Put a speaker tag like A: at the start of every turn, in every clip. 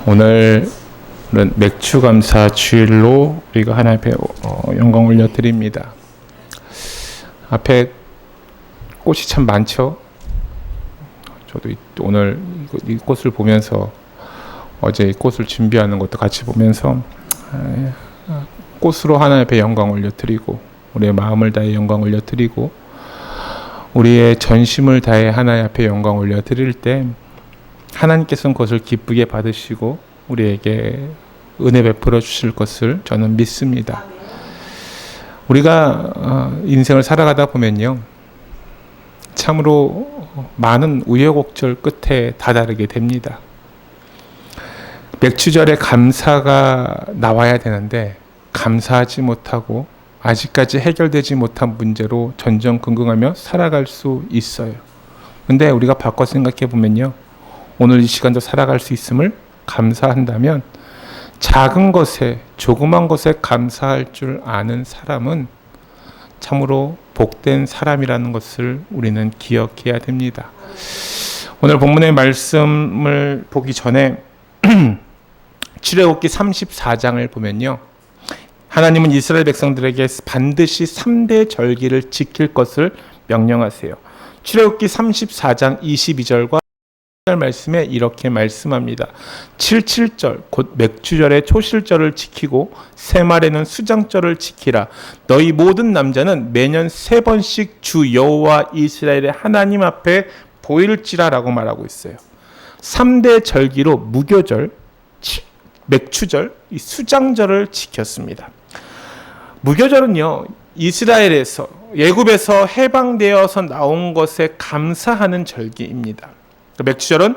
A: 오늘은 맥주감사 주일로 우리가 하나님 앞에 영광 올려드립니다. 앞에 꽃이 참 많죠. 저도 오늘 이 꽃을 보면서 어제 이 꽃을 준비하는 것도 같이 보면서 꽃으로 하나님 앞에 영광 올려드리고 우리의 마음을 다해 영광 올려드리고 우리의 전심을 다해 하나님 앞에 영광 올려드릴 때 하나님께서는 그것을 기쁘게 받으시고 우리에게 은혜 베풀어 주실 것을 저는 믿습니다. 우리가 인생을 살아가다 보면요, 참으로 많은 우여곡절 끝에 다다르게 됩니다. 맥주절에 감사가 나와야 되는데 감사하지 못하고 아직까지 해결되지 못한 문제로 전전긍긍하며 살아갈 수 있어요. 근데 우리가 바꿔 생각해 보면요, 오늘 이 시간도 살아갈 수 있음을 감사한다면 작은 것에, 조그만 것에 감사할 줄 아는 사람은 참으로 복된 사람이라는 것을 우리는 기억해야 됩니다. 오늘 본문의 말씀을 보기 전에 출애굽기 34장을 보면요, 하나님은 이스라엘 백성들에게 반드시 3대 절기를 지킬 것을 명령하세요. 출애굽기 34장 22절과 말씀에 이렇게 말씀합니다. 77절 곧 맥주절에 초실절을 지키고 새말에는 수장절을 지키라. 너희 모든 남자는 매년 3번씩 주 여호와 이스라엘의 하나님 앞에 보일지라 라고 말하고 있어요. 3대 절기로 무교절, 맥주절, 이 수장절을 지켰습니다. 무교절은요, 이스라엘에서 애굽에서 해방되어서 나온 것에 감사하는 절기입니다. 맥주절은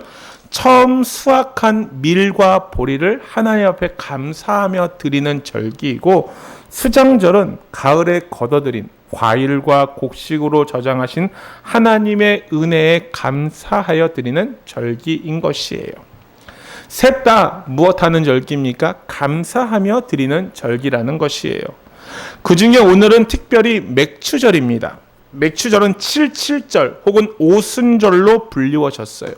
A: 처음 수확한 밀과 보리를 하나님 앞에 감사하며 드리는 절기이고, 수장절은 가을에 걷어들인 과일과 곡식으로 저장하신 하나님의 은혜에 감사하여 드리는 절기인 것이에요. 셋 다 무엇하는 절기입니까? 감사하며 드리는 절기라는 것이에요. 그 중에 오늘은 특별히 맥주절입니다. 맥주절은 77절 혹은 오순절로 불리워졌어요.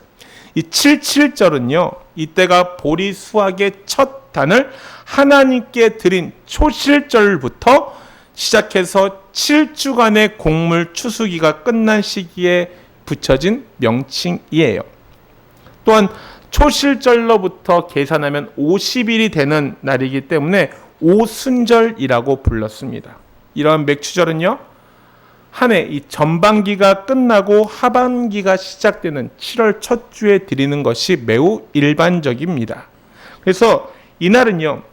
A: 이 77절은요, 이때가 보리 수확의 첫 단을 하나님께 드린 초실절부터 시작해서 7주간의 곡물 추수기가 끝난 시기에 붙여진 명칭이에요. 또한 초실절로부터 계산하면 50일이 되는 날이기 때문에 오순절이라고 불렀습니다. 이러한 맥주절은요, 한 해 이 전반기가 끝나고 하반기가 시작되는 7월 첫 주에 드리는 것이 매우 일반적입니다. 그래서 이날은요,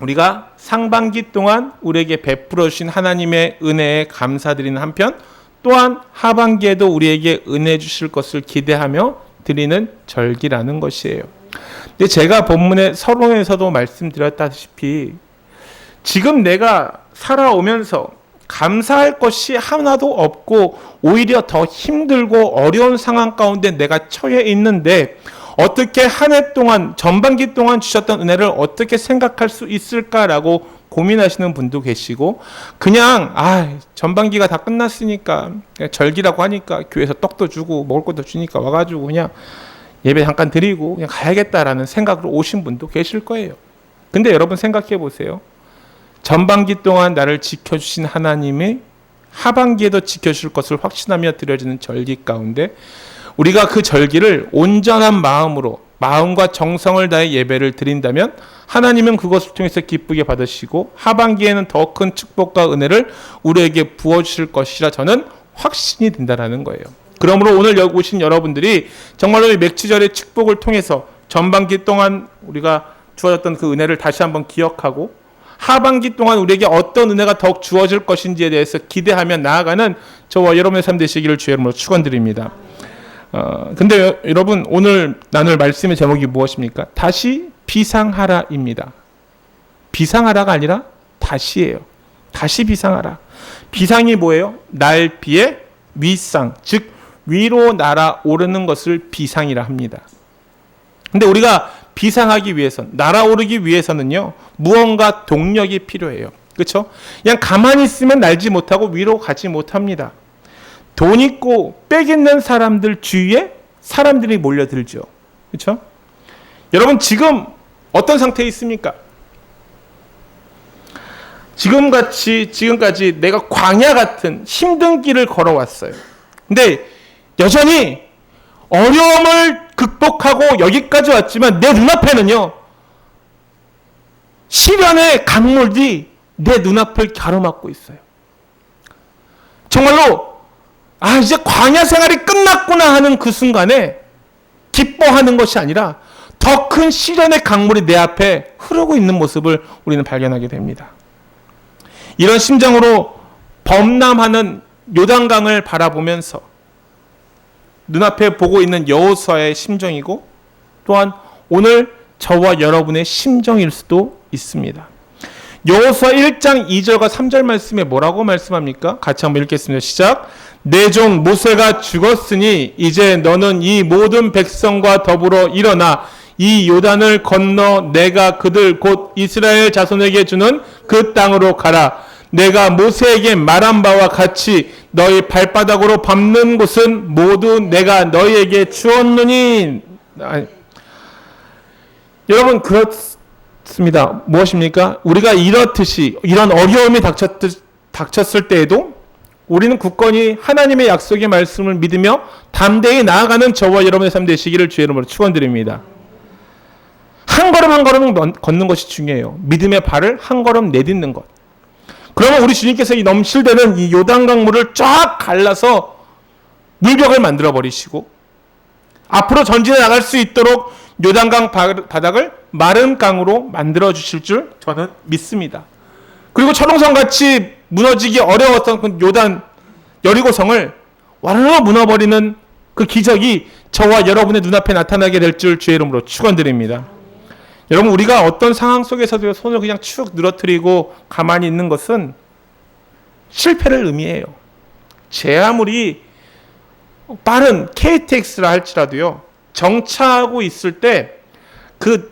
A: 우리가 상반기 동안 우리에게 베풀어 주신 하나님의 은혜에 감사드리는 한편, 또한 하반기에도 우리에게 은혜 주실 것을 기대하며 드리는 절기라는 것이에요. 근데 제가 본문의 서론에서도 말씀드렸다시피 지금 내가 살아오면서 감사할 것이 하나도 없고 오히려 더 힘들고 어려운 상황 가운데 내가 처해 있는데 어떻게 한 해 동안, 전반기 동안 주셨던 은혜를 어떻게 생각할 수 있을까라고 고민하시는 분도 계시고, 그냥 전반기가 다 끝났으니까 절기라고 하니까 교회에서 떡도 주고 먹을 것도 주니까 와가지고 그냥 예배 잠깐 드리고 그냥 가야겠다라는 생각으로 오신 분도 계실 거예요. 근데 여러분 생각해 보세요. 전반기 동안 나를 지켜주신 하나님이 하반기에도 지켜줄 것을 확신하며 드려지는 절기 가운데 우리가 그 절기를 온전한 마음으로, 마음과 정성을 다해 예배를 드린다면 하나님은 그것을 통해서 기쁘게 받으시고 하반기에는 더 큰 축복과 은혜를 우리에게 부어주실 것이라 저는 확신이 든다는 거예요. 그러므로 오늘 여기 오신 여러분들이 정말로 이 맥주절의 축복을 통해서 전반기 동안 우리가 주어졌던 그 은혜를 다시 한번 기억하고 하반기 동안 우리에게 어떤 은혜가 더욱 주어질 것인지에 대해서 기대하며 나아가는 저와 여러분의 삶 되시기를 주의 이름으로 축원드립니다. 근데 여러분, 오늘 나눌 말씀의 제목이 무엇입니까? 다시 비상하라입니다. 비상하라가 아니라 다시예요. 다시 비상하라. 비상이 뭐예요? 날비의 위상, 즉 위로 날아오르는 것을 비상이라 합니다. 근데 우리가 비상하기 위해선, 날아오르기 위해서는요, 무언가 동력이 필요해요. 그렇죠? 그냥 가만히 있으면 날지 못하고 위로 가지 못합니다. 돈 있고 빽 있는 사람들 주위에 사람들이 몰려들죠. 그렇죠? 여러분 지금 어떤 상태에 있습니까? 지금까지 내가 광야 같은 힘든 길을 걸어왔어요. 근데 여전히 어려움을 극복하고 여기까지 왔지만 내 눈앞에는요, 시련의 강물이 내 눈앞을 가로막고 있어요. 정말로 이제 광야 생활이 끝났구나 하는 그 순간에 기뻐하는 것이 아니라 더 큰 시련의 강물이 내 앞에 흐르고 있는 모습을 우리는 발견하게 됩니다. 이런 심정으로 범람하는 요단강을 바라보면서 눈앞에 보고 있는 여호수아의 심정이고, 또한 오늘 저와 여러분의 심정일 수도 있습니다. 여호수아 1장 2절과 3절 말씀에 뭐라고 말씀합니까? 같이 한번 읽겠습니다. 시작. 내 종 모세가 죽었으니 이제 너는 이 모든 백성과 더불어 일어나 이 요단을 건너 내가 그들 곧 이스라엘 자손에게 주는 그 땅으로 가라. 내가 모세에게 말한 바와 같이 너희 발바닥으로 밟는 곳은 모두 내가 너희에게 주었느니. 여러분, 그렇습니다. 무엇입니까? 우리가 이렇듯이 이런 어려움이 닥쳤을 때에도 우리는 굳건히 하나님의 약속의 말씀을 믿으며 담대히 나아가는 저와 여러분의 삶 되시기를 주의 이름으로 축원드립니다. 한 걸음 한 걸음 걷는 것이 중요해요. 믿음의 발을 한 걸음 내딛는 것. 그러면 우리 주님께서 이 넘실대는 이 요단강 물을 쫙 갈라서 물벽을 만들어 버리시고 앞으로 전진해 나갈 수 있도록 요단강 바닥을 마른 강으로 만들어 주실 줄 저는 믿습니다. 그리고 철옹성같이 무너지기 어려웠던 그 요단 여리고성을 와르르 무너버리는 그 기적이 저와 여러분의 눈앞에 나타나게 될 줄 주의 이름으로 축원드립니다. 여러분, 우리가 어떤 상황 속에서도 손을 그냥 축 늘어뜨리고 가만히 있는 것은 실패를 의미해요. 제 아무리 빠른 KTX라 할지라도요, 정차하고 있을 때 그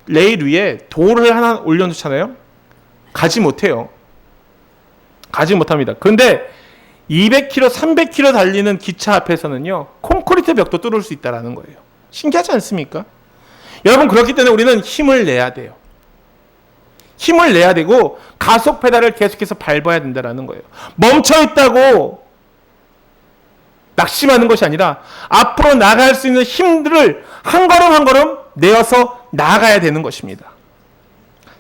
A: 레일 위에 돌을 하나 올려놓잖아요. 가지 못해요. 가지 못합니다. 그런데 200km, 300km 달리는 기차 앞에서는요, 콘크리트 벽도 뚫을 수 있다는 거예요. 신기하지 않습니까? 여러분, 그렇기 때문에 우리는 힘을 내야 돼요. 힘을 내야 되고 가속 페달을 계속해서 밟아야 된다는 거예요. 멈춰있다고 낙심하는 것이 아니라 앞으로 나아갈 수 있는 힘들을 한 걸음 한 걸음 내어서 나아가야 되는 것입니다.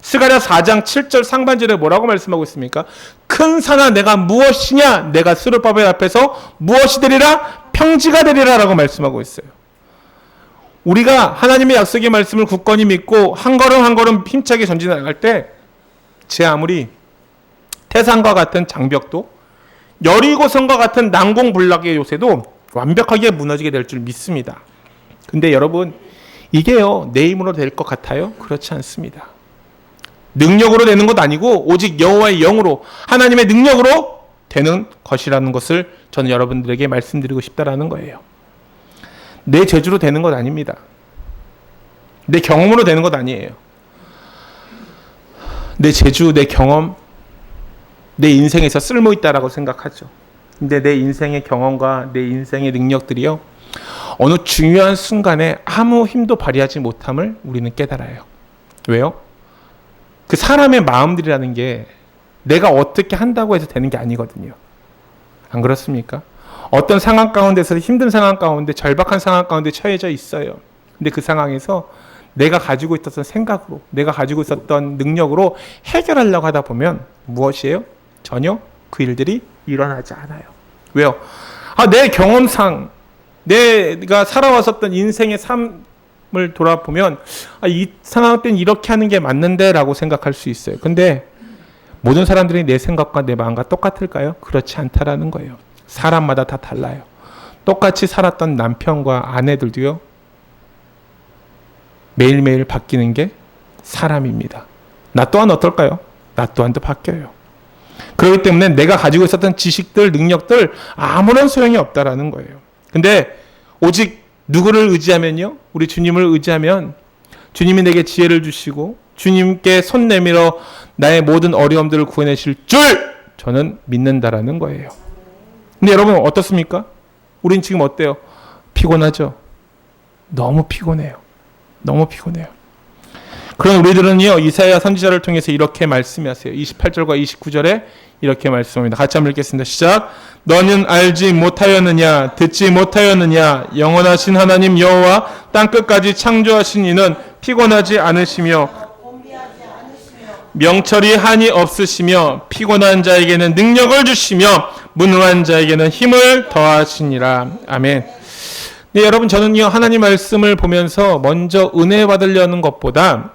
A: 스가랴 4장 7절 상반절에 뭐라고 말씀하고 있습니까? 큰 산아 내가 무엇이냐? 내가 스룹바벨 앞에서 무엇이 되리라? 평지가 되리라 라고 말씀하고 있어요. 우리가 하나님의 약속의 말씀을 굳건히 믿고 한 걸음 한 걸음 힘차게 전진해 나갈 때 제 아무리 태산과 같은 장벽도 여리고성과 같은 난공불락의 요새도 완벽하게 무너지게 될 줄 믿습니다. 근데 여러분, 이게요 내 힘으로 될 것 같아요? 그렇지 않습니다. 능력으로 되는 것 아니고 오직 여호와의 영으로 하나님의 능력으로 되는 것이라는 것을 저는 여러분들에게 말씀드리고 싶다라는 거예요. 내 재주로 되는 것 아닙니다. 내 경험으로 되는 것 아니에요. 내 재주, 내 경험, 내 인생에서 쓸모있다라고 생각하죠. 근데 내 인생의 경험과 내 인생의 능력들이요, 어느 중요한 순간에 아무 힘도 발휘하지 못함을 우리는 깨달아요. 왜요? 그 사람의 마음들이라는 게 내가 어떻게 한다고 해서 되는 게 아니거든요. 안 그렇습니까? 어떤 상황 가운데서 힘든 상황 가운데 절박한 상황 가운데 처해져 있어요. 근데 그 상황에서 내가 가지고 있었던 생각으로, 내가 가지고 있었던 능력으로 해결하려고 하다 보면 무엇이에요? 전혀 그 일들이 일어나지 않아요. 왜요? 내 경험상 내가 살아왔었던 인생의 삶을 돌아보면 이 상황 때는 이렇게 하는 게 맞는데 라고 생각할 수 있어요. 근데 모든 사람들이 내 생각과 내 마음과 똑같을까요? 그렇지 않다라는 거예요. 사람마다 다 달라요. 똑같이 살았던 남편과 아내들도요, 매일매일 바뀌는 게 사람입니다. 나 또한 어떨까요? 나 또한도 바뀌어요. 그렇기 때문에 내가 가지고 있었던 지식들, 능력들 아무런 소용이 없다라는 거예요. 근데 오직 누구를 의지하면요, 우리 주님을 의지하면 주님이 내게 지혜를 주시고 주님께 손 내밀어 나의 모든 어려움들을 구해내실 줄 저는 믿는다라는 거예요. 근데 여러분 어떻습니까? 우린 지금 어때요? 피곤하죠? 너무 피곤해요. 너무 피곤해요. 그런 우리들은요, 이사야 선지자를 통해서 이렇게 말씀하세요. 28절과 29절에 이렇게 말씀합니다. 같이 한번 읽겠습니다. 시작. 너는 알지 못하였느냐, 듣지 못하였느냐, 영원하신 하나님 여호와 땅끝까지 창조하신 이는 피곤하지 않으시며 명철이 한이 없으시며 피곤한 자에게는 능력을 주시며 무능한 자에게는 힘을 더하시니라. 아멘. 네, 여러분, 저는요, 하나님 말씀을 보면서 먼저 은혜 받으려는 것보다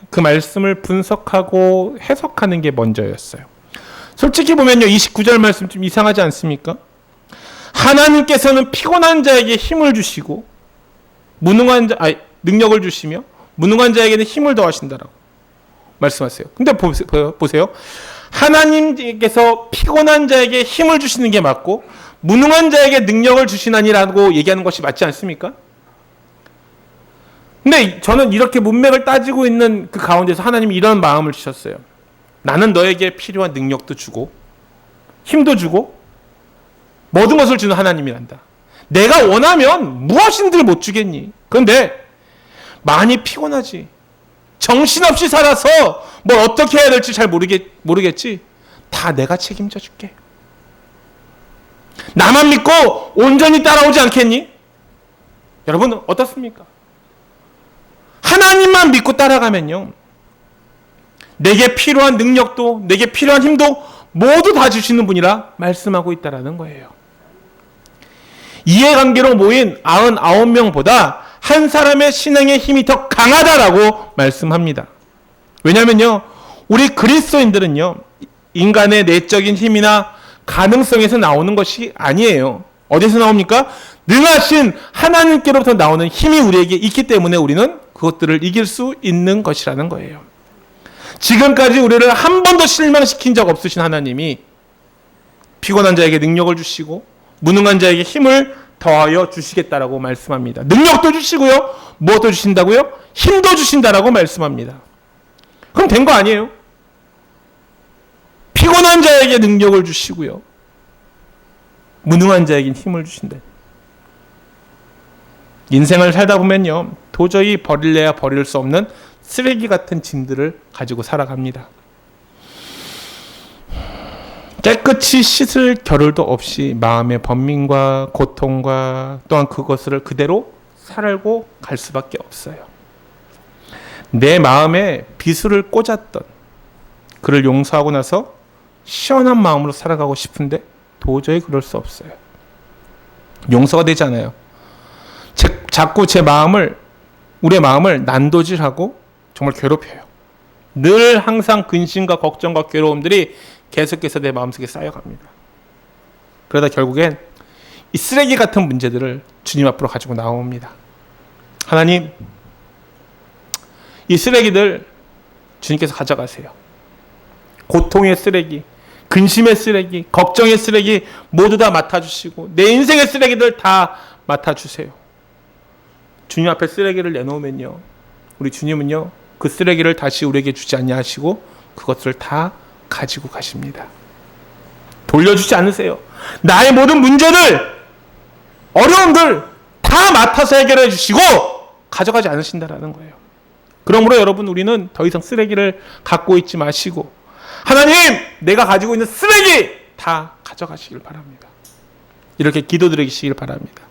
A: 그 말씀을 분석하고 해석하는 게 먼저였어요. 솔직히 보면요, 29절 말씀 좀 이상하지 않습니까? 하나님께서는 피곤한 자에게 힘을 주시고 능력을 주시며 무능한 자에게는 힘을 더하신다라고 말씀하세요. 근데 보세요. 하나님께서 피곤한 자에게 힘을 주시는 게 맞고 무능한 자에게 능력을 주시나니라고 얘기하는 것이 맞지 않습니까? 근데 저는 이렇게 문맥을 따지고 있는 그 가운데서 하나님이 이런 마음을 주셨어요. 나는 너에게 필요한 능력도 주고 힘도 주고 모든 것을 주는 하나님이란다. 내가 원하면 무엇인들 못 주겠니? 그런데 많이 피곤하지. 정신없이 살아서 뭘 어떻게 해야 될지 잘 모르겠지. 다 내가 책임져 줄게. 나만 믿고 온전히 따라오지 않겠니? 여러분 어떻습니까? 하나님만 믿고 따라가면요, 내게 필요한 능력도 내게 필요한 힘도 모두 다 주시는 분이라 말씀하고 있다라는 거예요. 이해관계로 모인 99명보다 한 사람의 신앙의 힘이 더 강하다라고 말씀합니다. 왜냐하면요, 우리 그리스도인들은요, 인간의 내적인 힘이나 가능성에서 나오는 것이 아니에요. 어디서 나옵니까? 능하신 하나님께로부터 나오는 힘이 우리에게 있기 때문에 우리는 그것들을 이길 수 있는 것이라는 거예요. 지금까지 우리를 한 번도 실망시킨 적 없으신 하나님이 피곤한 자에게 능력을 주시고 무능한 자에게 힘을 더하여 주시겠다라고 말씀합니다. 능력도 주시고요. 무엇도 주신다고요? 힘도 주신다라고 말씀합니다. 그럼 된 거 아니에요? 피곤한 자에게 능력을 주시고요. 무능한 자에게 힘을 주신다. 인생을 살다 보면요, 도저히 버릴래야 버릴 수 없는 쓰레기 같은 짐들을 가지고 살아갑니다. 깨끗이 씻을 겨를도 없이 마음의 번민과 고통과 또한 그것을 그대로 살고 갈 수밖에 없어요. 내 마음에 비수를 꽂았던 그를 용서하고 나서 시원한 마음으로 살아가고 싶은데 도저히 그럴 수 없어요. 용서가 되지 않아요. 자꾸 우리의 마음을 난도질하고 정말 괴롭혀요. 늘 항상 근심과 걱정과 괴로움들이 계속해서 내 마음속에 쌓여갑니다. 그러다 결국엔 이 쓰레기 같은 문제들을 주님 앞으로 가지고 나옵니다. 하나님, 이 쓰레기들 주님께서 가져가세요. 고통의 쓰레기, 근심의 쓰레기, 걱정의 쓰레기 모두 다 맡아주시고 내 인생의 쓰레기들 다 맡아주세요. 주님 앞에 쓰레기를 내놓으면요, 우리 주님은요, 그 쓰레기를 다시 우리에게 주지 않냐 하시고 그것을 다 가지고 가십니다. 돌려주지 않으세요. 나의 모든 문제들, 어려움들 다 맡아서 해결해 주시고 가져가지 않으신다라는 거예요. 그러므로 여러분, 우리는 더 이상 쓰레기를 갖고 있지 마시고 하나님, 내가 가지고 있는 쓰레기 다 가져가시길 바랍니다. 이렇게 기도드리시길 바랍니다.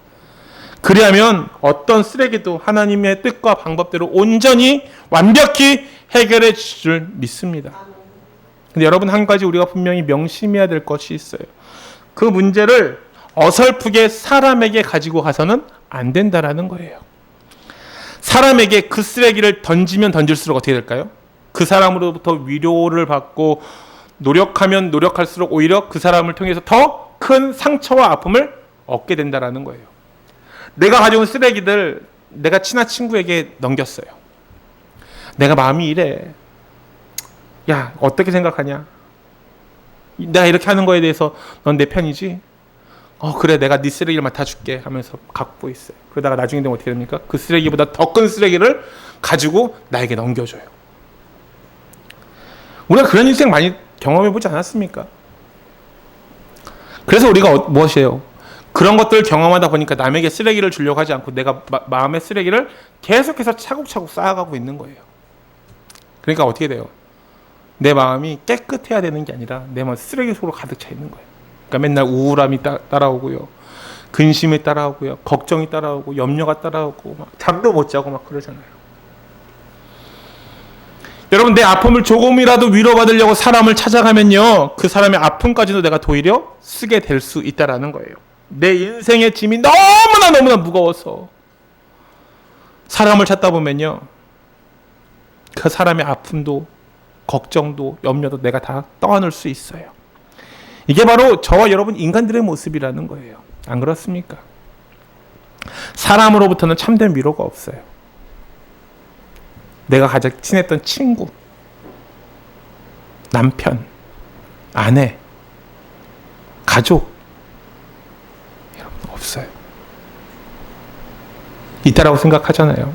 A: 그리하면 어떤 쓰레기도 하나님의 뜻과 방법대로 온전히 완벽히 해결해 주실 줄 믿습니다. 근데 여러분, 한 가지 우리가 분명히 명심해야 될 것이 있어요. 그 문제를 어설프게 사람에게 가지고 가서는 안 된다라는 거예요. 사람에게 그 쓰레기를 던지면 던질수록 어떻게 될까요? 그 사람으로부터 위로를 받고 노력하면 노력할수록 오히려 그 사람을 통해서 더 큰 상처와 아픔을 얻게 된다라는 거예요. 내가 가져온 쓰레기들 내가 친한 친구에게 넘겼어요. 내가 마음이 이래. 야, 어떻게 생각하냐? 내가 이렇게 하는 거에 대해서 넌 내 편이지? 그래, 내가 네 쓰레기를 맡아줄게 하면서 갖고 있어요. 그러다가 나중에 되면 어떻게 됩니까? 그 쓰레기보다 더 큰 쓰레기를 가지고 나에게 넘겨줘요. 우리가 그런 인생 많이 경험해보지 않았습니까? 그래서 우리가 무엇이에요? 그런 것들을 경험하다 보니까 남에게 쓰레기를 주려고 하지 않고 내가 마음의 쓰레기를 계속해서 차곡차곡 쌓아가고 있는 거예요. 그러니까 어떻게 돼요? 내 마음이 깨끗해야 되는 게 아니라 내 마음 쓰레기 속으로 가득 차 있는 거예요. 그러니까 맨날 우울함이 따라오고요. 근심이 따라오고요. 걱정이 따라오고 염려가 따라오고 막 잠도 못 자고 막 그러잖아요. 여러분, 내 아픔을 조금이라도 위로받으려고 사람을 찾아가면요, 그 사람의 아픔까지도 내가 도리어 쓰게 될 수 있다라는 거예요. 내 인생의 짐이 너무나 무거워서 사람을 찾다 보면요, 그 사람의 아픔도 걱정도 염려도 내가 다 떠안을 수 있어요. 이게 바로 저와 여러분 인간들의 모습이라는 거예요. 안 그렇습니까? 사람으로부터는 참된 위로가 없어요. 내가 가장 친했던 친구, 남편, 아내, 가족, 여러분 없어요. 있다라고 생각하잖아요.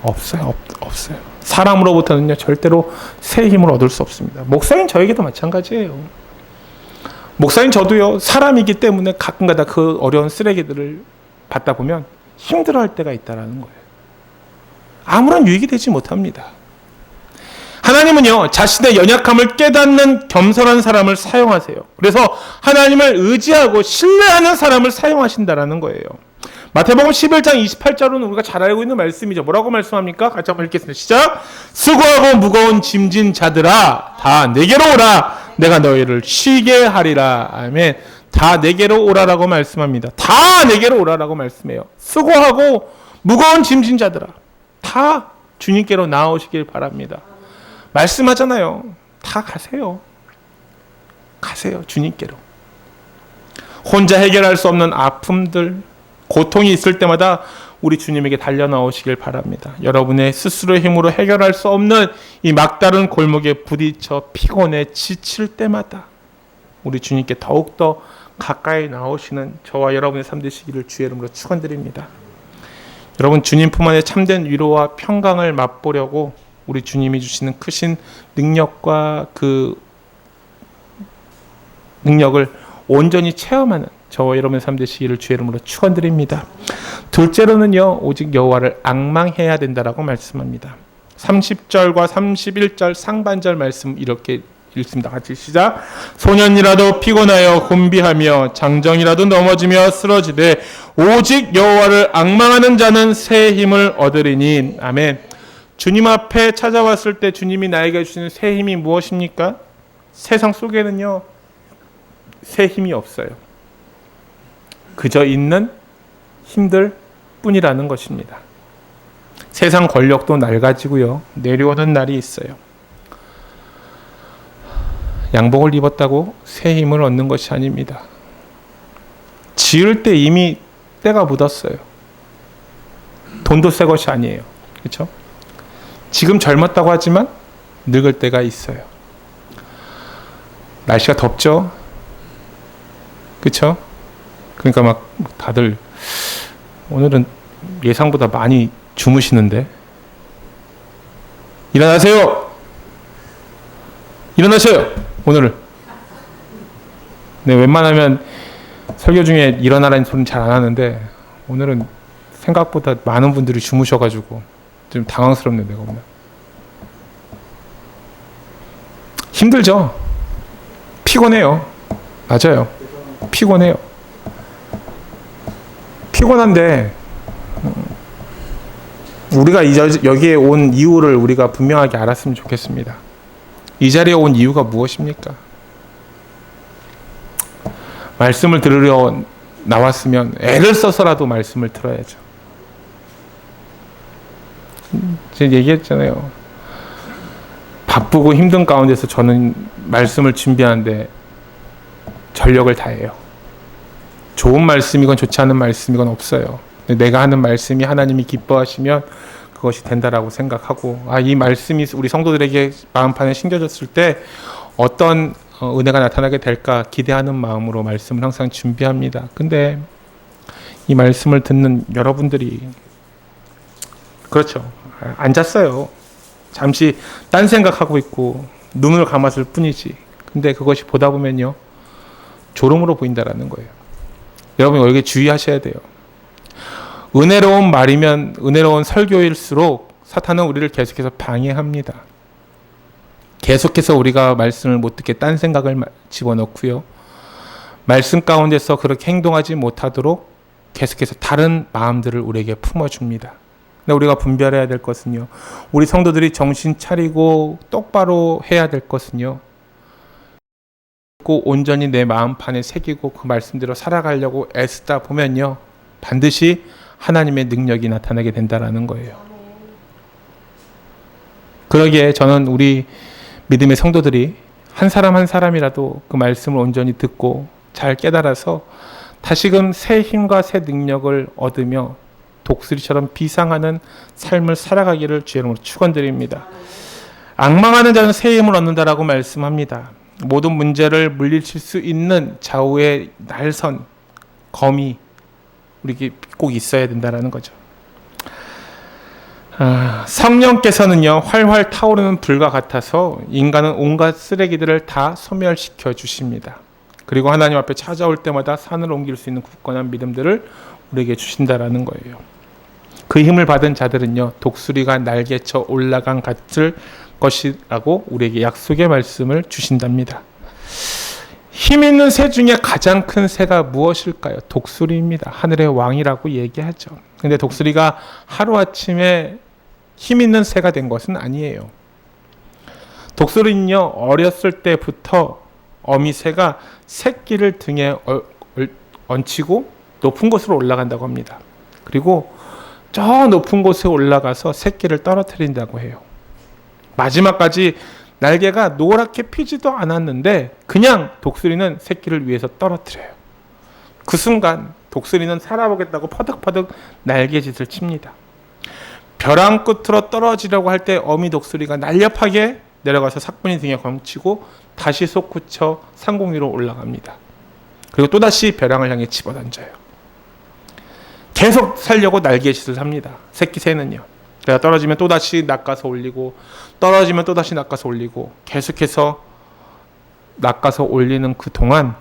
A: 없어요. 없어요. 사람으로부터는요, 절대로 새 힘을 얻을 수 없습니다. 목사인 저에게도 마찬가지예요. 목사인 저도요, 사람이기 때문에 가끔가다 그 어려운 쓰레기들을 받다 보면 힘들어할 때가 있다라는 거예요. 아무런 유익이 되지 못합니다. 하나님은요, 자신의 연약함을 깨닫는 겸손한 사람을 사용하세요. 그래서 하나님을 의지하고 신뢰하는 사람을 사용하신다라는 거예요. 마태복음 11장 28절은 우리가 잘 알고 있는 말씀이죠. 뭐라고 말씀합니까? 같이 한번 읽겠습니다. 시작! 수고하고 무거운 짐진 자들아, 다 내게로 오라. 내가 너희를 쉬게 하리라. 아멘. 다 내게로 오라라고 말씀합니다. 다 내게로 오라라고 말씀해요. 수고하고 무거운 짐진 자들아, 다 주님께로 나오시길 바랍니다. 말씀하잖아요. 다 가세요. 가세요. 주님께로. 혼자 해결할 수 없는 아픔들, 고통이 있을 때마다 우리 주님에게 달려 나오시길 바랍니다. 여러분의 스스로의 힘으로 해결할 수 없는 이 막다른 골목에 부딪혀 피곤해 지칠 때마다 우리 주님께 더욱더 가까이 나오시는 저와 여러분의 삶 되시기를 주의 이름으로 축원드립니다. 여러분, 주님 품 안에 참된 위로와 평강을 맛보려고 우리 주님이 주시는 크신 능력과 그 능력을 온전히 체험하는 저와 여러분의 삶 되시기를 주의 이름으로 축원드립니다. 둘째로는요, 오직 여호와를 앙망해야 된다라고 말씀합니다. 30절과 31절 상반절 말씀 이렇게 읽습니다. 같이 시작. 소년이라도 피곤하여 곤비하며 장정이라도 넘어지며 쓰러지되 오직 여호와를 앙망하는 자는 새 힘을 얻으리니. 아멘. 주님 앞에 찾아왔을 때 주님이 나에게 주시는 새 힘이 무엇입니까? 세상 속에는요, 새 힘이 없어요. 그저 있는 힘들 뿐이라는 것입니다. 세상 권력도 낡아지고요, 내려오는 날이 있어요. 양복을 입었다고 새 힘을 얻는 것이 아닙니다. 지을 때 이미 때가 묻었어요. 돈도 새 것이 아니에요. 그렇죠? 지금 젊었다고 하지만 늙을 때가 있어요. 날씨가 덥죠? 그렇죠? 그러니까 막 다들 오늘은 예상보다 많이 주무시는데, 일어나세요! 일어나셔요! 오늘은. 네, 웬만하면 설교 중에 일어나라는 소리는 잘 안 하는데 오늘은 생각보다 많은 분들이 주무셔가지고 좀 당황스럽네요. 내가 오늘. 힘들죠? 피곤해요. 맞아요. 피곤해요. 피곤한데 우리가 여기에 온 이유를 우리가 분명하게 알았으면 좋겠습니다. 이 자리에 온 이유가 무엇입니까? 말씀을 들으려 나왔으면 애를 써서라도 말씀을 들어야죠. 제가 얘기했잖아요. 바쁘고 힘든 가운데서 저는 말씀을 준비하는데 전력을 다해요. 좋은 말씀이건 좋지 않은 말씀이건 없어요. 내가 하는 말씀이 하나님이 기뻐하시면 그것이 된다라고 생각하고, 이 말씀이 우리 성도들에게 마음판에 심겨졌을 때 어떤 은혜가 나타나게 될까 기대하는 마음으로 말씀을 항상 준비합니다. 근데 이 말씀을 듣는 여러분들이 그렇죠. 앉았어요. 잠시 딴 생각하고 있고 눈을 감았을 뿐이지. 근데 그것이 보다 보면요, 졸음으로 보인다라는 거예요. 여러분 여기 주의하셔야 돼요. 은혜로운 말이면 은혜로운 설교일수록 사탄은 우리를 계속해서 방해합니다. 계속해서 우리가 말씀을 못 듣게 딴 생각을 집어넣고요. 말씀 가운데서 그렇게 행동하지 못하도록 계속해서 다른 마음들을 우리에게 품어줍니다. 근데 우리가 분별해야 될 것은요. 우리 성도들이 정신 차리고 똑바로 해야 될 것은요. 온전히 내 마음판에 새기고 그 말씀대로 살아가려고 애쓰다 보면요. 반드시 하나님의 능력이 나타나게 된다라는 거예요. 그러기에 저는 우리 믿음의 성도들이 한 사람 한 사람이라도 그 말씀을 온전히 듣고 잘 깨달아서 다시금 새 힘과 새 능력을 얻으며 독수리처럼 비상하는 삶을 살아가기를 주의 이름으로 축원드립니다. 앙망하는 자는 새 힘을 얻는다라고 말씀합니다. 모든 문제를 물리칠 수 있는 좌우의 날선, 검이 우리에게 꼭 있어야 된다라는 거죠. 성령께서는요, 활활 타오르는 불과 같아서 인간은 온갖 쓰레기들을 다 소멸시켜 주십니다. 그리고 하나님 앞에 찾아올 때마다 산을 옮길 수 있는 굳건한 믿음들을 우리에게 주신다라는 거예요. 그 힘을 받은 자들은요, 독수리가 날개쳐 올라간 같을 것이라고 우리에게 약속의 말씀을 주신답니다. 힘 있는 새 중에 가장 큰 새가 무엇일까요? 독수리입니다. 하늘의 왕이라고 얘기하죠. 근데 독수리가 하루아침에 힘 있는 새가 된 것은 아니에요. 독수리는요, 어렸을 때부터 어미새가 새끼를 등에 얹히고 높은 곳으로 올라간다고 합니다. 그리고 저 높은 곳에 올라가서 새끼를 떨어뜨린다고 해요. 마지막까지 날개가 노랗게 피지도 않았는데 그냥 독수리는 새끼를 위해서 떨어뜨려요. 그 순간 독수리는 살아보겠다고 퍼득퍼득 날개짓을 칩니다. 벼랑 끝으로 떨어지려고 할 때 어미 독수리가 날렵하게 내려가서 삭분이 등에 걸치고 다시 솟구쳐 상공 위로 올라갑니다. 그리고 또다시 벼랑을 향해 집어던져요. 계속 살려고 날개짓을 합니다. 새끼 새는요. 그래서 떨어지면 또다시 낚아서 올리고 떨어지면 또다시 낚아서 올리고 계속해서 낚아서 올리는 그 동안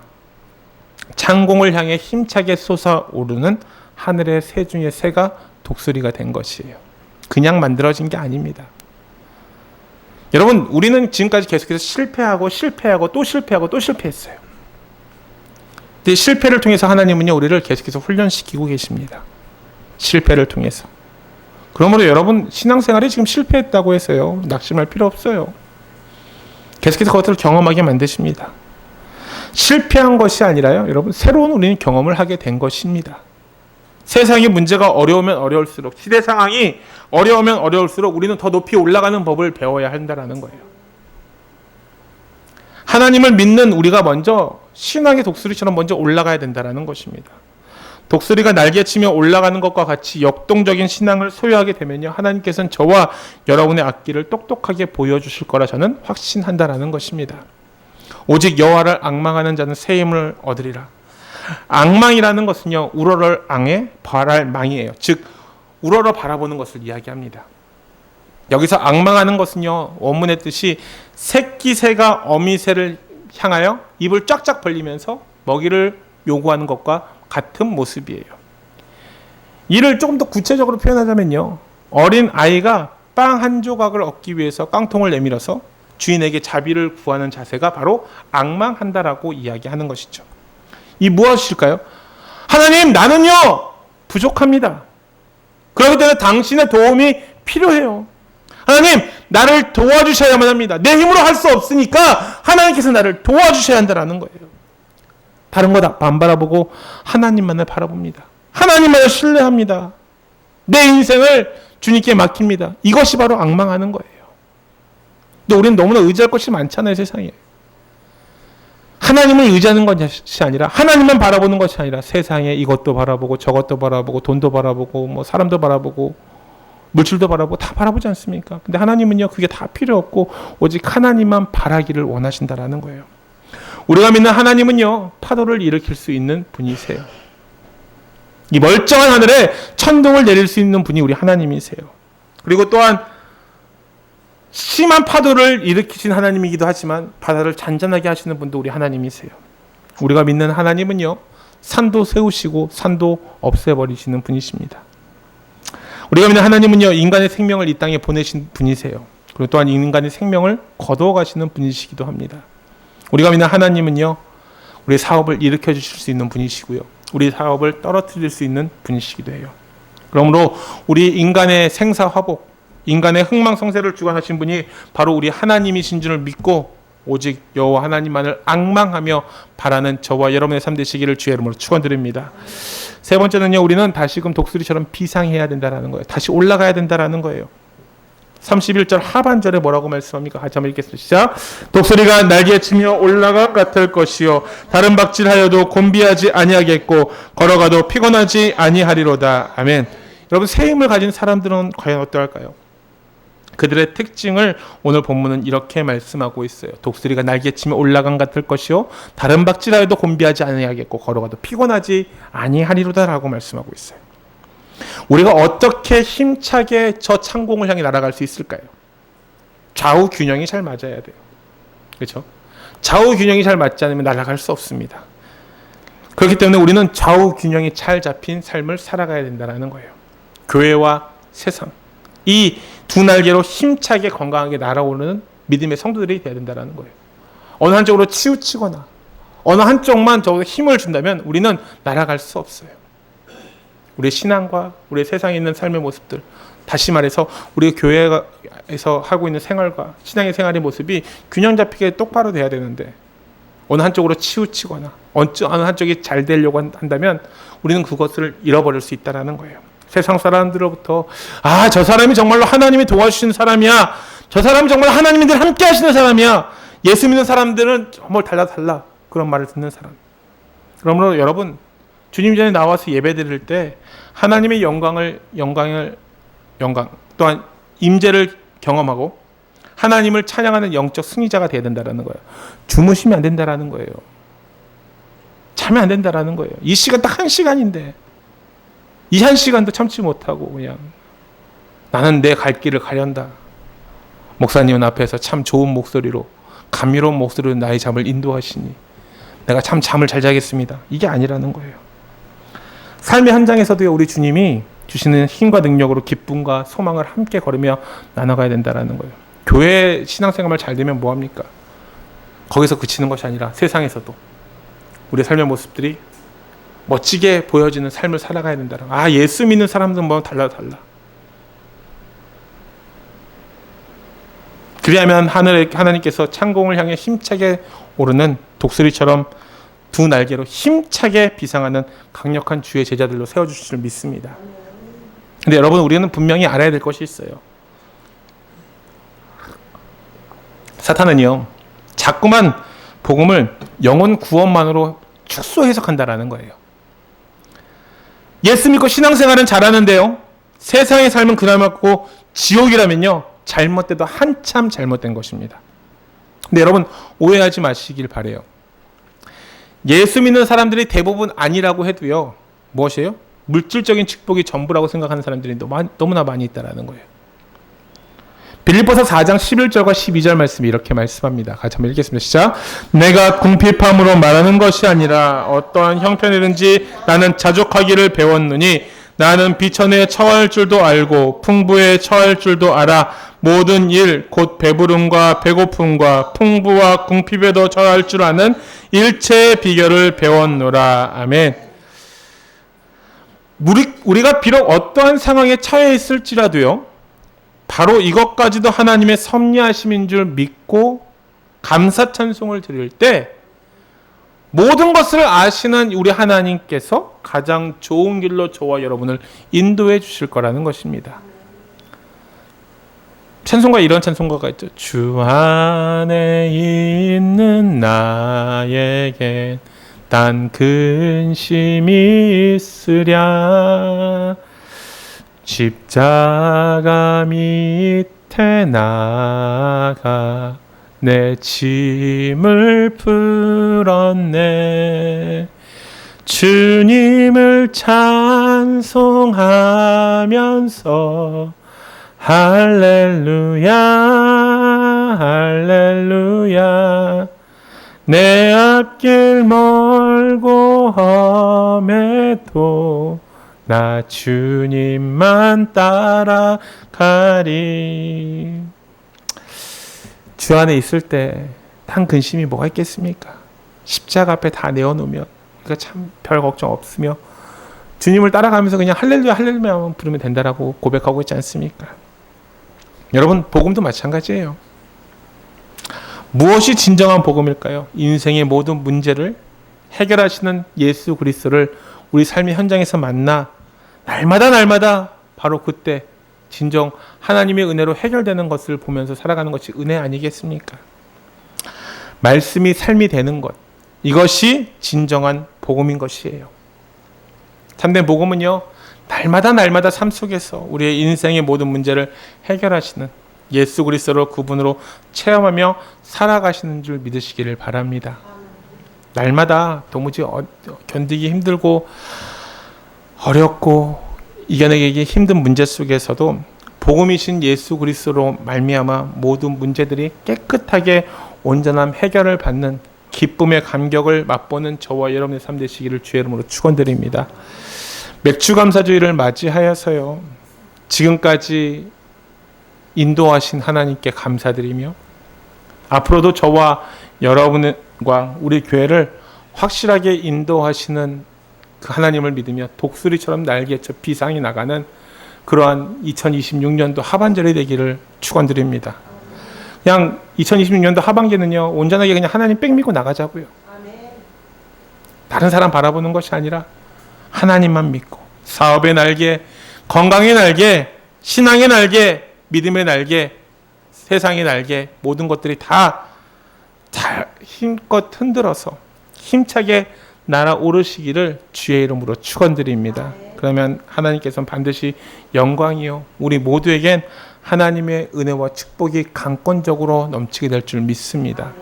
A: 창공을 향해 힘차게 솟아오르는 하늘의 새 중의 새가 독수리가 된 것이에요. 그냥 만들어진 게 아닙니다. 여러분, 우리는 지금까지 계속해서 실패하고 또 실패했어요. 근데 실패를 통해서 하나님은요, 우리를 계속해서 훈련시키고 계십니다. 실패를 통해서. 그러므로 여러분, 신앙생활이 지금 실패했다고 해서요, 낙심할 필요 없어요. 계속해서 그것들을 경험하게 만드십니다. 실패한 것이 아니라요, 여러분, 새로운 우리는 경험을 하게 된 것입니다. 세상의 문제가 어려우면 어려울수록, 시대 상황이 어려우면 어려울수록 우리는 더 높이 올라가는 법을 배워야 한다는 거예요. 하나님을 믿는 우리가 먼저 신앙의 독수리처럼 먼저 올라가야 된다는 것입니다. 독수리가 날개치며 올라가는 것과 같이 역동적인 신앙을 소유하게 되면요, 하나님께서는 저와 여러분의 앞길을 똑똑하게 보여주실 거라 저는 확신한다는 것입니다. 오직 여호와를 앙망하는 자는 새 힘을 얻으리라. 앙망이라는 것은요, 우러러 앙에 바랄 망이에요. 즉 우러러 바라보는 것을 이야기합니다. 여기서 앙망하는 것은요, 원문의 뜻이 새끼 새가 어미 새를 향하여 입을 쫙쫙 벌리면서 먹이를 요구하는 것과 같은 모습이에요. 이를 조금 더 구체적으로 표현하자면요, 어린 아이가 빵 한 조각을 얻기 위해서 깡통을 내밀어서 주인에게 자비를 구하는 자세가 바로 앙망한다라고 이야기하는 것이죠. 이 무엇일까요? 하나님, 나는요 부족합니다. 그렇기 때문에 당신의 도움이 필요해요. 하나님, 나를 도와주셔야만 합니다. 내 힘으로 할 수 없으니까 하나님께서 나를 도와주셔야 한다는 거예요. 다른 거 다 안 바라보고 하나님만을 바라봅니다. 하나님만을 신뢰합니다. 내 인생을 주님께 맡깁니다. 이것이 바로 앙망하는 거예요. 근데 우리는 너무나 의지할 것이 많잖아요, 세상에. 하나님을 의지하는 것이 아니라, 하나님만 바라보는 것이 아니라 세상에 이것도 바라보고 저것도 바라보고 돈도 바라보고 뭐 사람도 바라보고 물질도 바라보고 다 바라보지 않습니까? 근데 하나님은요, 그게 다 필요 없고 오직 하나님만 바라기를 원하신다라는 거예요. 우리가 믿는 하나님은요, 파도를 일으킬 수 있는 분이세요. 이 멀쩡한 하늘에 천둥을 내릴 수 있는 분이 우리 하나님이세요. 그리고 또한 심한 파도를 일으키신 하나님이기도 하지만 바다를 잔잔하게 하시는 분도 우리 하나님이세요. 우리가 믿는 하나님은요, 산도 세우시고 산도 없애버리시는 분이십니다. 우리가 믿는 하나님은요, 인간의 생명을 이 땅에 보내신 분이세요. 그리고 또한 인간의 생명을 거두어 가시는 분이시기도 합니다. 우리가 믿는 하나님은요, 우리 사업을 일으켜 주실 수 있는 분이시고요, 우리 사업을 떨어뜨릴 수 있는 분이시기도 해요. 그러므로 우리 인간의 생사화복, 인간의 흥망성쇠를 주관하신 분이 바로 우리 하나님이신 줄을 믿고 오직 여호와 하나님만을 앙망하며 바라는 저와 여러분의 삶 되시기를 주의 이름으로 축원드립니다. 세 번째는요, 우리는 다시금 독수리처럼 비상해야 된다라는 거예요. 다시 올라가야 된다라는 거예요. 31절 하반절에 뭐라고 말씀합니까? 같이 한번 읽겠습니다. 시작. 독수리가 날개치며 올라가 같을 것이요 다른 박질하여도 곤비하지 아니하겠고 걸어가도 피곤하지 아니하리로다. 아멘. 여러분, 새 힘을 가진 사람들은 과연 어떠할까요? 그들의 특징을 오늘 본문은 이렇게 말씀하고 있어요. 독수리가 날개치며 올라간 같을 것이요 다른 박질하여도 곤비하지 아니하겠고 걸어가도 피곤하지 아니하리로다라고 말씀하고 있어요. 우리가 어떻게 힘차게 저 창공을 향해 날아갈 수 있을까요? 좌우 균형이 잘 맞아야 돼요. 그렇죠? 좌우 균형이 잘 맞지 않으면 날아갈 수 없습니다. 그렇기 때문에 우리는 좌우 균형이 잘 잡힌 삶을 살아가야 된다는 거예요. 교회와 세상, 이 두 날개로 힘차게 건강하게 날아오르는 믿음의 성도들이 되어야 된다는 거예요. 어느 한쪽으로 치우치거나 어느 한쪽만 적어도 힘을 준다면 우리는 날아갈 수 없어요. 우리의 신앙과 우리의 세상에 있는 삶의 모습들, 다시 말해서 우리 교회에서 하고 있는 생활과 신앙의 생활의 모습이 균형 잡히게 똑바로 돼야 되는데 어느 한쪽으로 치우치거나 어느 한쪽이 잘 되려고 한다면 우리는 그것을 잃어버릴 수 있다는 거예요. 세상 사람들로부터 저 사람이 정말로 하나님이 도와주시는 사람이야, 저 사람이 정말 하나님이 늘 함께 하시는 사람이야, 예수 믿는 사람들은 정말 달라 그런 말을 듣는 사람. 그러므로 여러분, 주님 전에 나와서 예배 드릴 때 하나님의 영광 또한 임재를 경험하고 하나님을 찬양하는 영적 승리자가 되어야 된다는 거예요. 주무시면 안 된다는 거예요. 자면 안 된다는 거예요. 이 시간 딱 1시간인데 이 1시간도 참지 못하고 그냥 나는 내 갈 길을 가련다. 목사님 앞에서 참 좋은 목소리로, 감미로운 목소리로 나의 잠을 인도하시니 내가 참 잠을 잘 자겠습니다. 이게 아니라는 거예요. 삶의 현장에서도 우리 주님이 주시는 힘과 능력으로 기쁨과 소망을 함께 걸으며 나눠가야 된다는 거예요. 교회 신앙생활 잘 되면 뭐합니까? 거기서 그치는 것이 아니라 세상에서도 우리 삶의 모습들이 멋지게 보여지는 삶을 살아가야 된다. 예수 믿는 사람들은 뭐 달라. 그리하면 하나님께서 창공을 향해 힘차게 오르는 독수리처럼 두 날개로 힘차게 비상하는 강력한 주의 제자들로 세워주실 줄 믿습니다. 근데 여러분, 우리는 분명히 알아야 될 것이 있어요. 사탄은요, 자꾸만 복음을 영혼 구원만으로 축소 해석한다라는 거예요. 예수 믿고 신앙생활은 잘하는데요, 세상의 삶은 그날 맞고 지옥이라면요, 잘못돼도 한참 잘못된 것입니다. 근데 여러분, 오해하지 마시길 바래요. 예수 믿는 사람들이 대부분 아니라고 해도요, 무엇이에요? 물질적인 축복이 전부라고 생각하는 사람들이 너무나 많이 있다는 거예요. 빌립보서 4장 11절과 12절 말씀이 이렇게 말씀합니다. 같이 한번 읽겠습니다. 시작. 내가 궁핍함으로 말하는 것이 아니라 어떠한 형편이든지 나는 자족하기를 배웠느니 나는 비천에 처할 줄도 알고 풍부에 처할 줄도 알아 모든 일 곧 배부름과 배고픔과 풍부와 궁핍에도 처할 줄 아는 일체의 비결을 배웠노라. 아멘. 우리가 비록 어떠한 상황에 처해 있을지라도요, 바로 이것까지도 하나님의 섭리하심인 줄 믿고 감사 찬송을 드릴 때 모든 것을 아시는 우리 하나님께서 가장 좋은 길로 저와 여러분을 인도해 주실 거라는 것입니다. 찬송가 이런 찬송가가 있죠. 주 안에 있는 나에겐 단 근심이 있으랴 십자가 밑에 나가 내 짐을 풀었네. 주님을 찬송하면서 할렐루야 할렐루야 내 앞길 멀고 험해도 나 주님만 따라가리. 주 안에 있을 때 딴 근심이 뭐가 있겠습니까? 십자가 앞에 다 내어놓으면 그러니까 참 별 걱정 없으며 주님을 따라가면서 그냥 할렐루야 할렐루야만 부르면 된다라고 고백하고 있지 않습니까? 여러분, 복음도 마찬가지예요. 무엇이 진정한 복음일까요? 인생의 모든 문제를 해결하시는 예수 그리스도를 우리 삶의 현장에서 만나 날마다 바로 그때 진정 하나님의 은혜로 해결되는 것을 보면서 살아가는 것이 은혜 아니겠습니까? 말씀이 삶이 되는 것, 이것이 진정한 복음인 것이에요. 참된 복음은요, 날마다 삶 속에서 우리의 인생의 모든 문제를 해결하시는 예수 그리스도로 그분으로 체험하며 살아가시는 줄 믿으시기를 바랍니다. 날마다 도무지 견디기 힘들고 어렵고 이겨내기 힘든 문제 속에서도 복음이신 예수 그리스도로 말미암아 모든 문제들이 깨끗하게 온전한 해결을 받는 기쁨의 감격을 맛보는 저와 여러분의 삶 되시기를 주의 이름으로 축원드립니다. 맥주감사주의를 맞이하여서요, 지금까지 인도하신 하나님께 감사드리며 앞으로도 저와 여러분과 우리 교회를 확실하게 인도하시는 그 하나님을 믿으며 독수리처럼 날개쳐 비상이 나가는 그러한 2026년도 하반절이 되기를 축원드립니다. 그냥 2026년도 하반기는요, 온전하게 그냥 하나님 백 믿고 나가자고요. 다른 사람 바라보는 것이 아니라 하나님만 믿고 사업의 날개, 건강의 날개, 신앙의 날개, 믿음의 날개, 세상의 날개, 모든 것들이 다 잘 힘껏 흔들어서 힘차게 날아오르시기를 주의 이름으로 축원드립니다. 그러면 하나님께서는 반드시 영광이요, 우리 모두에겐 하나님의 은혜와 축복이 강권적으로 넘치게 될 줄 믿습니다.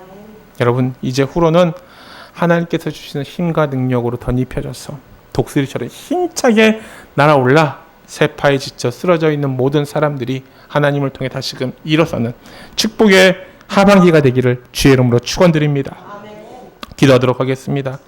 A: 여러분, 이제 후로는 하나님께서 주시는 힘과 능력으로 덧입혀져서 독수리처럼 힘차게 날아올라 세파에 지쳐 쓰러져 있는 모든 사람들이 하나님을 통해 다시금 일어서는 축복의 하반기가 되기를 주의 이름으로 축원드립니다. 기도하도록 하겠습니다.